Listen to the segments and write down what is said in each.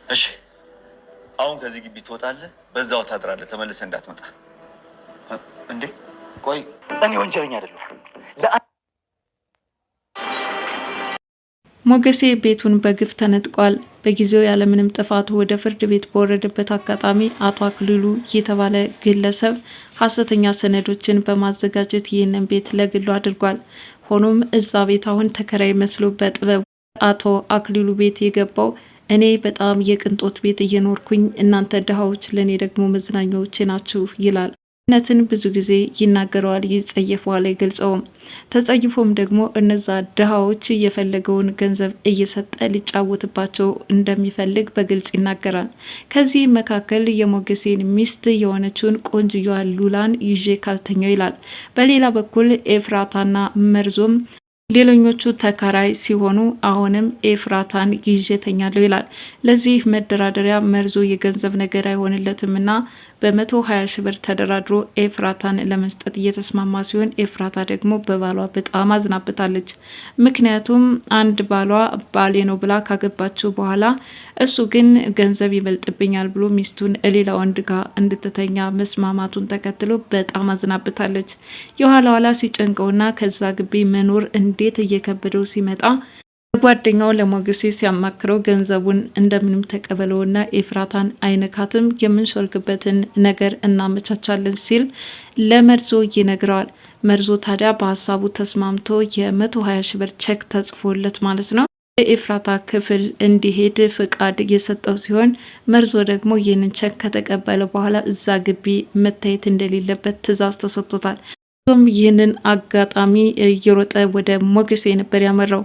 እሺ አሁን ከዚህ ግቢ ትወጣለህ፣ በዛው ታድራለህ፣ ተመልሰህ እንዳትመጣ። እንዴ ቆይ እኔ ወንጀለኛ አይደለሁ። ሞገሴ ቤቱን በግፍ ተነጥቋል። በጊዜው ያለምንም ጥፋቱ ወደ ፍርድ ቤት በወረደበት አጋጣሚ አቶ አክሊሉ የተባለ ግለሰብ ሐሰተኛ ሰነዶችን በማዘጋጀት ይህንን ቤት ለግሉ አድርጓል። ሆኖም እዛ ቤት አሁን ተከራይ መስሎ በጥበብ አቶ አክሊሉ ቤት የገባው እኔ በጣም የቅንጦት ቤት እየኖርኩኝ እናንተ ድሃዎች ለእኔ ደግሞ መዝናኛዎቼ ናችሁ ይላል። ነትን ብዙ ጊዜ ይናገረዋል፣ ይጸየፈዋል፣ አይገልጸውም። ተጸይፎም ደግሞ እነዛ ድሃዎች የፈለገውን ገንዘብ እየሰጠ ሊጫወትባቸው እንደሚፈልግ በግልጽ ይናገራል። ከዚህ መካከል የሞገሴን ሚስት የሆነችውን ቆንጅየዋ ሉላን ይዤ ካልተኛው ይላል። በሌላ በኩል ኤፍራታና መርዞም ሌሎኞቹ ተከራይ ሲሆኑ አሁንም ኤፍራታን ይዤ ተኛለሁ ይላል። ለዚህ መደራደሪያ መርዞ የገንዘብ ነገር አይሆንለትም እና በ120 ሺህ ብር ተደራድሮ ኤፍራታን ለመስጠት እየተስማማ ሲሆን ኤፍራታ ደግሞ በባሏ በጣም አዝናበታለች። ምክንያቱም አንድ ባሏ ባሌ ነው ብላ ካገባችው በኋላ እሱ ግን ገንዘብ ይበልጥብኛል ብሎ ሚስቱን ሌላ ወንድ ጋር እንድትተኛ መስማማቱን ተከትሎ በጣም አዝናበታለች። የኋላ ኋላ ሲጨንቀውና ከዛ ግቢ መኖር እንዴት እየከበደው ሲመጣ ጓደኛው ለሞገሴ ሲያማክረው ገንዘቡን እንደምንም ተቀበለውና ኤፍራታን አይነካትም፣ የምንሾልክበትን ነገር እናመቻቻለን ሲል ለመርዞ ይነግረዋል። መርዞ ታዲያ በሀሳቡ ተስማምቶ የ120 ሺህ ብር ቼክ ተጽፎለት ማለት ነው የኤፍራታ ክፍል እንዲሄድ ፍቃድ እየሰጠው ሲሆን መርዞ ደግሞ ይህንን ቼክ ከተቀበለ በኋላ እዛ ግቢ መታየት እንደሌለበት ትዕዛዝ ተሰጥቶታል። ይህንን አጋጣሚ እየሮጠ ወደ ሞገሴ ነበር ያመራው።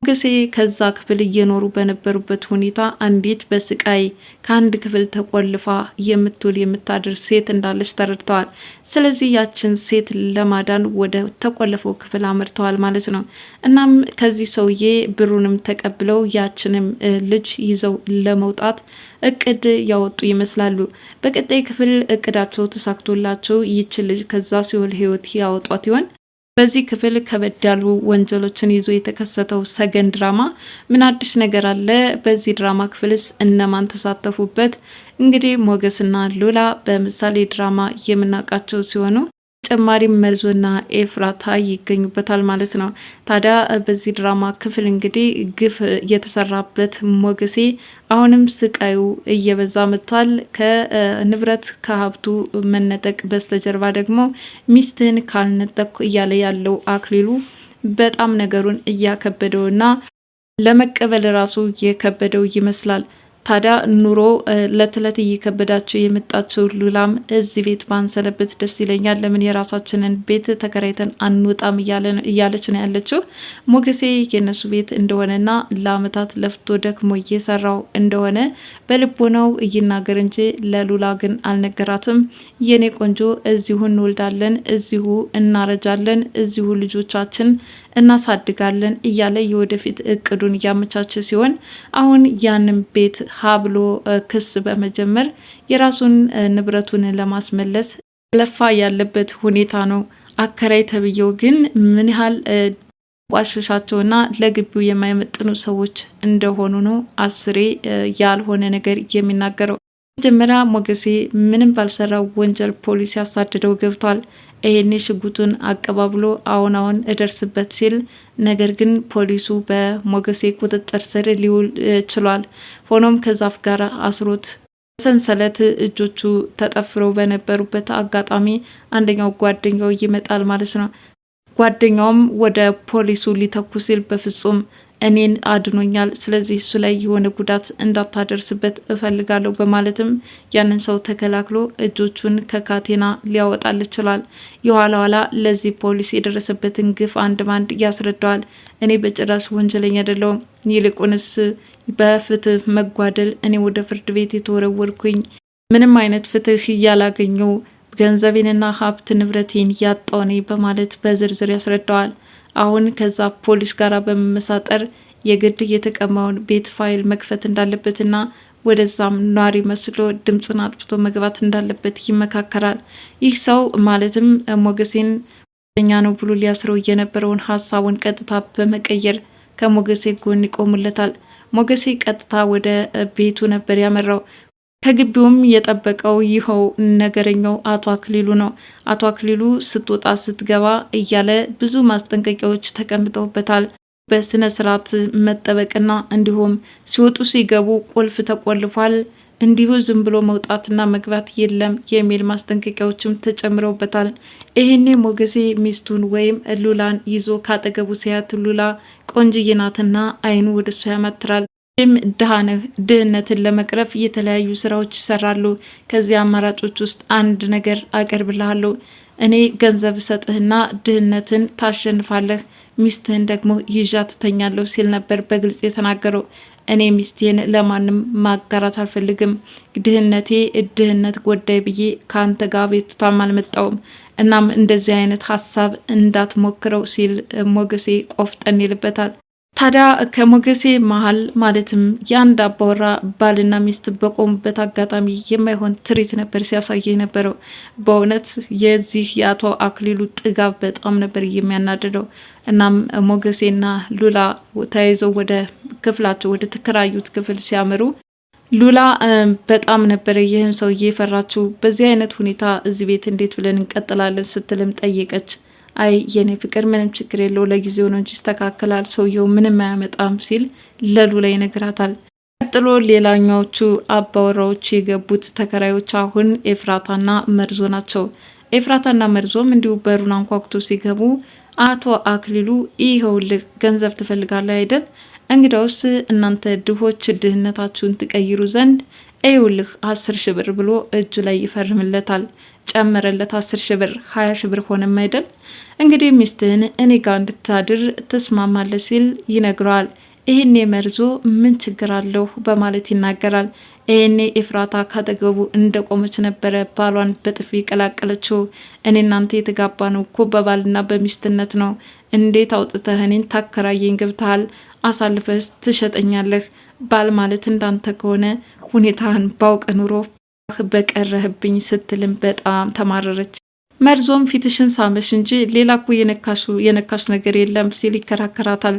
ሞገሴ ከዛ ክፍል እየኖሩ በነበሩበት ሁኔታ አንዲት በስቃይ ከአንድ ክፍል ተቆልፋ የምትውል የምታድር ሴት እንዳለች ተረድተዋል። ስለዚህ ያችን ሴት ለማዳን ወደ ተቆለፈው ክፍል አመርተዋል ማለት ነው። እናም ከዚህ ሰውዬ ብሩንም ተቀብለው ያችንም ልጅ ይዘው ለመውጣት እቅድ ያወጡ ይመስላሉ። በቀጣይ ክፍል እቅዳቸው ተሳክቶላቸው ይች ልጅ ከዛ ሲኦል ህይወት ያወጧት ይሆን? በዚህ ክፍል ከበድ ያሉ ወንጀሎችን ይዞ የተከሰተው ሰገን ድራማ ምን አዲስ ነገር አለ? በዚህ ድራማ ክፍልስ እነማን ተሳተፉበት? እንግዲህ ሞገስና ሉላ በምሳሌ ድራማ የምናውቃቸው ሲሆኑ ተጨማሪም መርዞና ኤፍራታ ይገኙበታል ማለት ነው። ታዲያ በዚህ ድራማ ክፍል እንግዲህ ግፍ የተሰራበት ሞገሴ አሁንም ስቃዩ እየበዛ መጥቷል። ከንብረት ከሀብቱ መነጠቅ በስተጀርባ ደግሞ ሚስትህን ካልነጠቅኩ እያለ ያለው አክሊሉ በጣም ነገሩን እያከበደውና ለመቀበል ራሱ የከበደው ይመስላል። ታዲያ ኑሮ ለትለት እየከበዳቸው የመጣቸው ሉላም እዚህ ቤት ባንሰለበት ደስ ይለኛል፣ ለምን የራሳችንን ቤት ተከራይተን አንወጣም እያለች ነው ያለችው። ሞገሴ የነሱ ቤት እንደሆነና ለአመታት ለፍቶ ደክሞ እየሰራው እንደሆነ በልቦናው ይናገር እንጂ ለሉላ ግን አልነገራትም። የኔ ቆንጆ እዚሁ እንወልዳለን፣ እዚሁ እናረጃለን፣ እዚሁ ልጆቻችን እናሳድጋለን እያለ የወደፊት እቅዱን እያመቻቸ ሲሆን አሁን ያንን ቤት ሀብሎ ክስ በመጀመር የራሱን ንብረቱን ለማስመለስ ለፋ ያለበት ሁኔታ ነው። አከራይ ተብዬው ግን ምን ያህል ቋሽሻቸውና ለግቢው የማይመጥኑ ሰዎች እንደሆኑ ነው አስሬ ያልሆነ ነገር የሚናገረው። መጀመሪያ ሞገሴ ምንም ባልሰራው ወንጀል ፖሊስ ያሳድደው ገብቷል። ይሄኔ ሽጉጡን አቀባብሎ አሁን እደርስበት ሲል ነገር ግን ፖሊሱ በሞገሴ ቁጥጥር ስር ሊውል ችሏል። ሆኖም ከዛፍ ጋር አስሮት ሰንሰለት እጆቹ ተጠፍረው በነበሩበት አጋጣሚ አንደኛው ጓደኛው ይመጣል ማለት ነው። ጓደኛውም ወደ ፖሊሱ ሊተኩስ ሲል በፍጹም እኔን አድኖኛል፣ ስለዚህ እሱ ላይ የሆነ ጉዳት እንዳታደርስበት እፈልጋለሁ በማለትም ያንን ሰው ተከላክሎ እጆቹን ከካቴና ሊያወጣል ይችላል። የኋላ ኋላ ለዚህ ፖሊስ የደረሰበትን ግፍ አንድ ባንድ ያስረዳዋል። እኔ በጭራሽ ወንጀለኛ አይደለሁም፣ ይልቁንስ በፍትህ መጓደል እኔ ወደ ፍርድ ቤት የተወረወርኩኝ ምንም አይነት ፍትህ እያላገኘው ገንዘቤንና ሀብት ንብረቴን ያጣው ነኝ በማለት በዝርዝር ያስረዳዋል። አሁን ከዛ ፖሊስ ጋር በመመሳጠር የግድ የተቀማውን ቤት ፋይል መክፈት እንዳለበትና ወደዛም ኗሪ መስሎ ድምፅን አጥፍቶ መግባት እንዳለበት ይመካከራል። ይህ ሰው ማለትም ሞገሴን ኛ ነው ብሎ ሊያስረው የነበረውን ሀሳቡን ቀጥታ በመቀየር ከሞገሴ ጎን ይቆሙለታል። ሞገሴ ቀጥታ ወደ ቤቱ ነበር ያመራው። ከግቢውም የጠበቀው ይኸው ነገረኛው አቶ አክሊሉ ነው። አቶ አክሊሉ ስትወጣ ስትገባ እያለ ብዙ ማስጠንቀቂያዎች ተቀምጠውበታል። በስነ ስርዓት መጠበቅና እንዲሁም ሲወጡ ሲገቡ ቁልፍ ተቆልፏል፣ እንዲሁ ዝም ብሎ መውጣትና መግባት የለም የሚል ማስጠንቀቂያዎችም ተጨምረውበታል። ይህኔ ሞገሴ ሚስቱን ወይም ሉላን ይዞ ካጠገቡ ሲያት ሉላ ቆንጅዬ ናትና አይኑ ወደ እሷ ያማትራል። ይህም ድህነትን ለመቅረፍ የተለያዩ ስራዎች ይሰራሉ። ከዚህ አማራጮች ውስጥ አንድ ነገር አቀርብልሃለሁ። እኔ ገንዘብ ሰጥህና ድህነትን ታሸንፋለህ፣ ሚስትህን ደግሞ ይዣ ትተኛለሁ ሲል ነበር በግልጽ የተናገረው። እኔ ሚስቴን ለማንም ማጋራት አልፈልግም፣ ድህነት ጎዳይ ብዬ ከአንተ ጋር ቤቱታም አልመጣውም። እናም እንደዚህ አይነት ሀሳብ እንዳትሞክረው ሲል ሞገሴ ቆፍጠን ይልበታል። ታዲያ ከሞገሴ መሀል ማለትም የአንድ አባወራ ባልና ሚስት በቆሙበት አጋጣሚ የማይሆን ትርኢት ነበር ሲያሳየ የነበረው። በእውነት የዚህ የአቶ አክሊሉ ጥጋብ በጣም ነበር የሚያናድደው። እናም ሞገሴና ሉላ ተያይዘው ወደ ክፍላቸው ወደ ተከራዩት ክፍል ሲያምሩ ሉላ በጣም ነበረ ይህን ሰውዬ የፈራችው። በዚህ አይነት ሁኔታ እዚህ ቤት እንዴት ብለን እንቀጥላለን ስትልም ጠየቀች። አይ የኔ ፍቅር ምንም ችግር የለው፣ ለጊዜው ነው እንጂ ይስተካከላል፣ ሰውየው ምንም አያመጣም ሲል ለሉላ ይነግራታል። ቀጥሎ ሌላኛዎቹ አባወራዎች የገቡት ተከራዮች አሁን ኤፍራታና መርዞ ናቸው። ኤፍራታና መርዞም እንዲሁ በሩን አንኳኩቶ ሲገቡ አቶ አክሊሉ ይኸውልህ ገንዘብ ትፈልጋለህ አይደል? እንግዳውስ እናንተ ድሆች ድህነታችሁን ትቀይሩ ዘንድ ይኸውልህ 10 ሺህ ብር ብሎ እጁ ላይ ይፈርምለታል። ጨመረለት 10 ሺህ ብር 20 ሺህ ብር ሆነም አይደል? እንግዲህ ሚስትህን እኔ ጋር እንድታድር ትስማማለህ ሲል ይነግረዋል። ይህኔ መርዞ ምን ችግር አለው በማለት ይናገራል። ይህኔ ኤፍራታ ካጠገቡ እንደቆመች ነበረ ባሏን በጥፊ ቀላቀለችው። እኔ እናንተ የተጋባ ነው እኮ በባልና በሚስትነት ነው። እንዴት አውጥተህ እኔን ታከራየኝ ገብተሃል? አሳልፈስ ትሸጠኛለህ? ባል ማለት እንዳንተ ከሆነ ሁኔታህን ባውቅ ኑሮ በቀረህብኝ ስትልም በጣም ተማረረች። መርዞም ፊትሽን ሳመሽ እንጂ ሌላ እኮ የነካሽ ነገር የለም ሲል ይከራከራታል።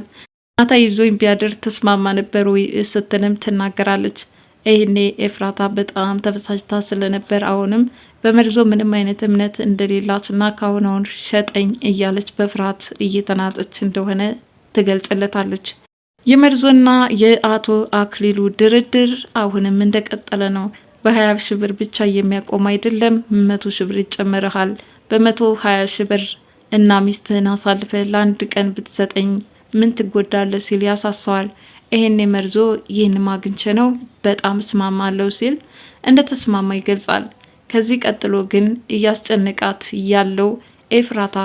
ማታ ይዞኝ ቢያድር ተስማማ ነበር ወይ ስትልም ትናገራለች። ይህኔ ኤፍራታ በጣም ተበሳጭታ ስለነበር አሁንም በመርዞ ምንም አይነት እምነት እንደሌላትና ካሁን ሸጠኝ እያለች በፍርሃት እየተናጠች እንደሆነ ትገልጽለታለች። የመርዞና የአቶ አክሊሉ ድርድር አሁንም እንደቀጠለ ነው። በ20 ሺህ ብር ብቻ የሚያቆም አይደለም፣ 100 ሺህ ብር ይጨመርሃል። በ120 ሺህ ብር እና ሚስትህን አሳልፈ ለአንድ ቀን ብትሰጠኝ ምን ትጎዳለህ ሲል ያሳሰዋል። ይሄን መርዞ ይህን ማግኘት ነው በጣም እስማማለሁ ሲል እንደተስማማ ይገልጻል። ከዚህ ቀጥሎ ግን እያስጨነቃት ያለው ኤፍራታ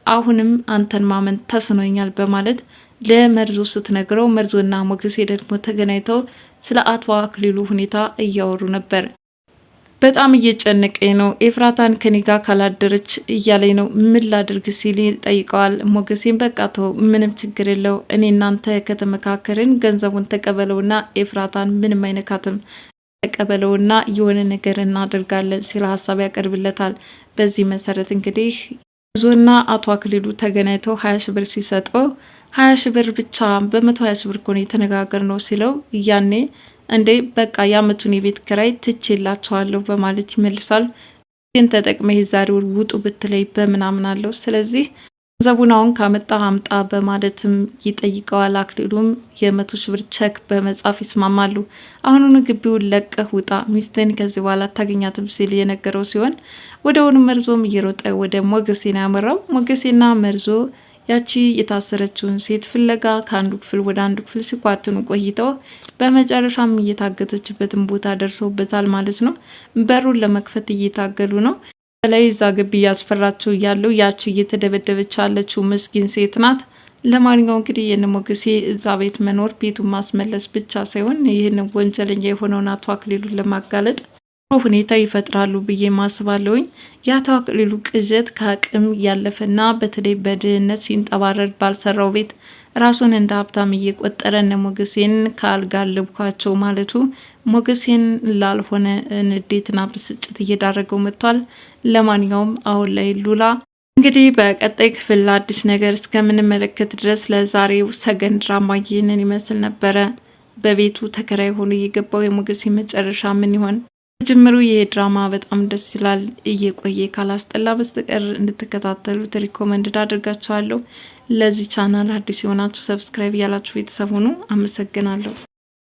አሁንም አንተን ማመን ተስኖኛል በማለት ለመርዞ ስትነግረው መርዞና ሞገሴ ደግሞ ተገናኝተው ስለ አቶ አክሊሉ ሁኔታ እያወሩ ነበር። በጣም እየጨነቀኝ ነው፣ ኤፍራታን ከኔ ጋር ካላደረች እያለኝ ነው፣ ምን ላድርግ ሲል ጠይቀዋል። ሞገሴን በቃ ተው ምንም ችግር የለው፣ እኔ እናንተ ከተመካከርን ገንዘቡን ተቀበለውና ኤፍራታን ምንም አይነካትም፣ ተቀበለውና የሆነ ነገር እናደርጋለን ሲል ሀሳብ ያቀርብለታል። በዚህ መሰረት እንግዲህ መርዞና አቶ አክሊሉ ተገናኝተው 20 ሺህ ብር ሲሰጠው 20 ሺህ ብር ብቻ በ120 ሺህ ብር ኮን የተነጋገር ነው ሲለው ያኔ እንዴ በቃ የአመቱን የቤት ኪራይ ትቼላቸዋለሁ በማለት ይመልሳል። ግን ተጠቅመህ ዛሬ ውጡ ብትለይ በምናምን አለው። ስለዚህ ገንዘቡን አሁን ካመጣ አምጣ በማለትም ይጠይቀዋል። አክሊሉም የ100 ሺህ ብር ቸክ በመጻፍ ይስማማሉ። አሁኑኑ ግቢውን ለቀህ ውጣ፣ ሚስትን ከዚህ በኋላ አታገኛትም ሲል የነገረው ሲሆን ወደውኑ መርዞም እየሮጠ ወደ ሞገሴና ያመራው። ሞገሴና መርዞ ያቺ የታሰረችውን ሴት ፍለጋ ከአንዱ ክፍል ወደ አንዱ ክፍል ሲኳትኑ ቆይተው በመጨረሻም እየታገተችበትን ቦታ ደርሰውበታል ማለት ነው። በሩን ለመክፈት እየታገሉ ነው። በተለይ እዛ ግቢ እያስፈራቸው ያለው ያቺ እየተደበደበች ያለችው ምስኪን ሴት ናት። ለማንኛውም እንግዲህ የነ ሞገሴ እዛ ቤት መኖር ቤቱን ማስመለስ ብቻ ሳይሆን ይህን ወንጀለኛ የሆነውን አቶ አክሊሉን ለማጋለጥ ሁኔታ ይፈጥራሉ ብዬ ማስባለሁኝ። የአቶ አክሊሉ ቅዠት ከአቅም ያለፈና በተለይ በድህነት ሲንጠባረር ባልሰራው ቤት ራሱን እንደ ሀብታም እየቆጠረ እነ ሞገሴን ከአልጋ ልብኳቸው ማለቱ ሞገሴን ላልሆነ ንዴትና ብስጭት እየዳረገው መጥቷል። ለማንኛውም አሁን ላይ ሉላ እንግዲህ በቀጣይ ክፍል አዲስ ነገር እስከምንመለከት ድረስ ለዛሬው ሰገን ድራማ ይህንን ይመስል ነበረ። በቤቱ ተከራይ ሆኖ የገባው የሞገሴ መጨረሻ ምን ይሆን? ጅምሩ ይሄ ድራማ በጣም ደስ ይላል። እየቆየ ካላስጠላ በስተቀር እንድትከታተሉት ሪኮመንድ አድርጋችኋለሁ። ለዚህ ቻናል አዲስ የሆናችሁ ሰብስክራይብ ያላችሁ ቤተሰብ ሁኑ። አመሰግናለሁ።